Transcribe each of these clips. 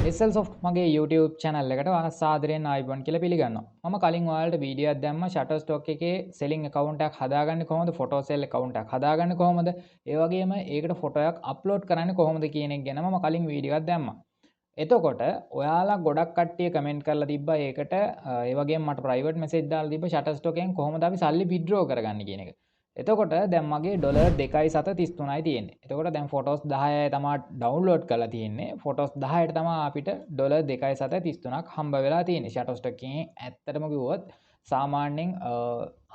SLSoft මගේ YouTube channel එකට ඔයාලා සාදරයෙන් ආයිබන් කියලා පිළිගන්නවා. මම කලින් ඔයාලට වීඩියෝ එකක් දැම්මා Shutterstock එකේ selling account එකක් හදාගන්නේ කොහොමද, photo sell account එකක් හදාගන්නේ කොහොමද, ඒ වගේම ඒකට photo එකක් upload කරන්නේ කොහොමද කියන එක ගැන මම කලින් වීඩියෝ එකක් දැම්මා. එතකොට ඔයාලා ගොඩක් කට්ටිය කමෙන්ට් කරලා තිබ්බා ඒකට ඒ වගේම මට ප්‍රයිවට් මෙසේජ් දාලා තිබ්බා Shutterstock එකෙන් කොහොමද අපි සල්ලි withdraw කරගන්නේ කියන එක. එතකොට දැන් මගේ $2.733යි තියෙන්නේ. එතකොට දැන් ෆොටෝස් 10යි තමයි ඩවුන්ලෝඩ් කරලා තියෙන්නේ. ෆොටෝස් 10ට තමයි අපිට $2.733ක් හම්බ වෙලා තියෙන්නේ. Shutterstock එකෙන් ඇත්තටම කිව්වොත් සාමාන්‍යයෙන්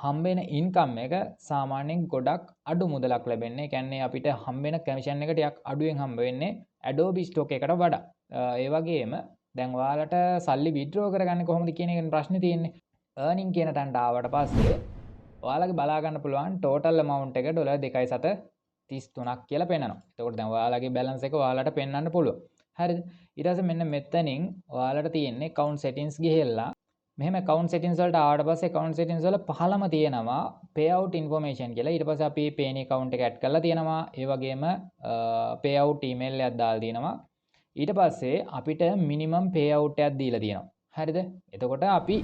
හම්බෙන ඉන්කම් එක සාමාන්‍යයෙන් ගොඩක් අඩු මුදලක් ලැබෙන්නේ. ඒ කියන්නේ අපිට හම්බෙන කමිෂන් එක ටිකක් අඩුවෙන් හම්බ වෙන්නේ Adobe Stock එකට වඩා. ඒ වගේම දැන් ඔයාලට සල්ලි withdraw කරගන්නේ කොහොමද කියන එකෙන් ප්‍රශ්නේ තියෙන්නේ. earning කියන තැනට ආවට පස්සේ ඔයාලගේ බලා ගන්න පුළුවන් total amount එක $2.733ක් කියලා පෙන්නනවා. එතකොට දැන් ඔයාලගේ balance එක ඔයාලට පෙන්වන්න පුළුවන්. හරිද? ඊට පස්සේ මෙන්න මෙතනින් ඔයාලට තියෙන්නේ account settings ගිහිල්ලා මෙහෙම account settings වලට ආවට පස්සේ account settings වල පහළම තියෙනවා payout information කියලා. ඊට පස්සේ අපි payne account එක add කරලා තියෙනවා. ඒ වගේම payout email එකක් දාලා තියෙනවා. ඊට පස්සේ අපිට minimum payout එකක් දීලා තියෙනවා. හරිද? එතකොට අපි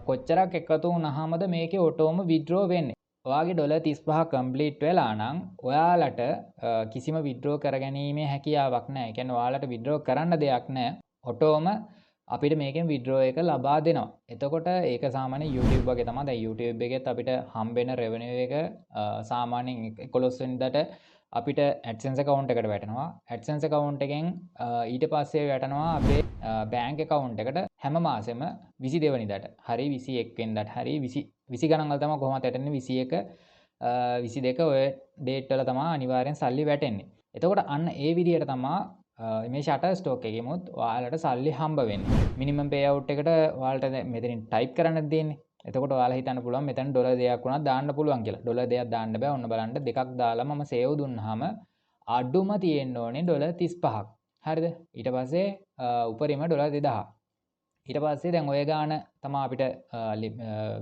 කොච්චරක් එකතු වුණාමද මේකේ ඔටෝම withdraw වෙන්නේ. ඔයාගේ $35 complete වෙලා නම් ඔයාලට කිසිම withdraw කරගැනීමේ හැකියාවක් නැහැ. ඒ කියන්නේ ඔයාලට withdraw කරන්න දෙයක් නැහැ. ඔටෝම අපිට මේකෙන් withdraw එක ලබා දෙනවා. එතකොට ඒක සාමාන්‍ය YouTube වගේ තමයි. දැන් YouTube එකෙත් අපිට හම්බෙන revenue එක සාමාන්‍යයෙන් 11 වෙනිදාට අපිට AdSense account එකට වැටෙනවා. AdSense account එකෙන් ඊට පස්සේ වැටෙනවා අපේ bank account එකට හැම මාසෙම 22 වෙනිදාට. හරි 21 වෙනිදාට හරි 20 ගණන් වල තමයි කොහොමද වැටෙන්නේ 21 22 ඔය date වල තමයි අනිවාර්යෙන් සල්ලි වැටෙන්නේ. එතකොට අන්න ඒ විදිහට තමයි මේ Shutterstock එකෙමුත් ඔයාලට සල්ලි හම්බ වෙන්නේ. minimum payout එකට ඔයාලට මෙතනින් type කරන්න දෙන්නේ. එතකොට ඔයාලා හිතන්න පුළුවන් මෙතන $2ක් වුණා දාන්න පුළුවන් කියලා. $2ක් දාන්න බෑ. ඔන්න බලන්න දෙකක් දාලා මම save දුන්නාම අඩුම තියෙන්න ඕනේ $35ක්. හරිද? ඊට පස්සේ උපරිම $2000. ඊට පස්සේ දැන් ඔය ගාන තමයි අපිට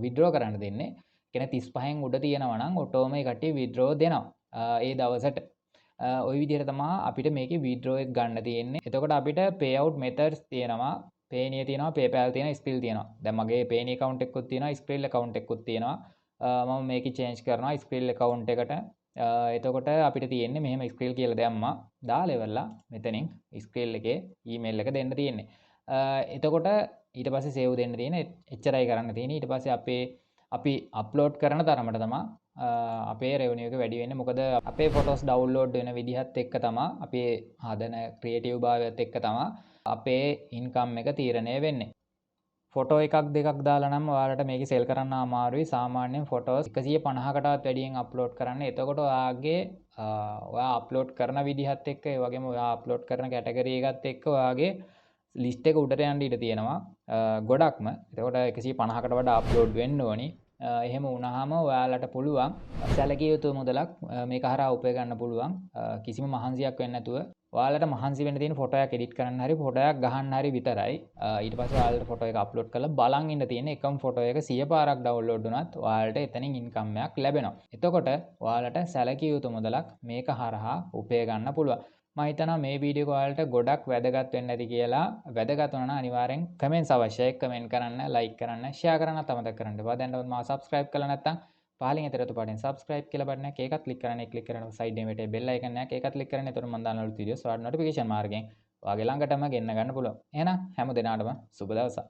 withdraw කරන්න දෙන්නේ. කියන්නේ 35න් උඩ තියෙනවා නම් ඔටෝම ඒ කට්ටිය withdraw දෙනවා. ඒ දවසට. ওই විදිහට තමයි අපිට මේකේ withdraw එක ගන්න තියෙන්නේ. එතකොට අපිට payout methods තියෙනවා. Payoneer තියෙනවා, PayPal තියෙනවා, Skrill තියෙනවා. දැන් මගේ Payoneer account එකකුත් තියෙනවා, Skrill account එකකුත් තියෙනවා. මම මේක change කරනවා Skrill account එකට. එතකොට අපිට තියෙන්නේ මෙහෙම Skrill කියලා දැම්මා. දාලා ඉවරලා මෙතනින් Skrill එකේ email එක දෙන්න තියෙන්නේ. එතකොට ඊට පස්සේ save දෙන්න තියෙන්නේ. එච්චරයි කරන්න තියෙන්නේ. ඊට පස්සේ අපි upload කරන තරමට තමයි අපේ revenue එක වැඩි වෙන්නේ. මොකද අපේ photos download වෙන විදිහත් එක්ක තමයි අපේ හදන creative භාවයත් එක්ක තමයි අපේ income එක තීරණය වෙන්නේ. ෆොටෝ එකක් දෙකක් දාලා නම් ඔයාලට මේක සෙල් කරන්න අමාරුයි. සාමාන්‍යයෙන් ෆොටෝස් 150කටවත් වැඩියෙන් අප්ලෝඩ් කරන්න. එතකොට ඔයා අප්ලෝඩ් කරන විදිහත් එක්ක ඒ වගේම ඔයා අප්ලෝඩ් කරන කැටගරි එකත් එක්ක ඔයාගේ ලිස්ට් එක උඩට යන්න ඉඩ තියෙනවා. ගොඩක්ම. එතකොට 150කට වඩා අප්ලෝඩ් වෙන්න ඕනි. එහෙම වුණාම ඔයාලට පුළුවන් සැලකිය යුතු මුදලක් මේක හරහා උපය ගන්න පුළුවන්. කිසිම මහන්සියක් වෙන්නේ නැතුව ඔයාලට මහන්සි වෙන්න තියෙන ෆොටෝ එකක් එඩිට් කරන්න හරි ෆොටෝ එකක් ගහන්න හරි විතරයි. ඊට පස්සේ ඔයාලට ෆොටෝ එක අප්ලෝඩ් කරලා බලන් ඉන්න තියෙන එකම ෆොටෝ එක 100 පාරක් ඩවුන්ලෝඩ් වුණත් ඔයාලට එතනින් ඉන්කම් එකක් ලැබෙනවා. එතකොට ඔයාලට සැලකිය යුතු මුදලක් මේක හරහා උපය ගන්න පුළුවන්. මම හිතනවා මේ වීඩියෝ එක ඔයාලට ගොඩක් වැදගත් වෙන්න ඇති කියලා. වැදගත් වුණා නම් අනිවාර්යෙන් කමෙන්ට්ස් අවශ්‍යයි. කමෙන්ට් කරන්න, ලයික් කරන්න, ෂෙයා කරන්න අමතක කරන්න එපා. දැන් මාව subscribe කරලා නැත්නම් පහලින් එතරතු පාඩෙන් subscribe කියලා බටන් එක ඒකත් click කරන්න. ඒ click කරන side එකේ වැටේ bell icon එකක් ඒකත් click කරන්න. එතකොට මම දාන වීඩියෝස් ඔයාලට notification මාර්ගයෙන් ඔයාගේ ළඟටම ගෙන්න ගන්න පුළුවන්. එහෙනම් හැම දිනාටම සුබ දවසක්.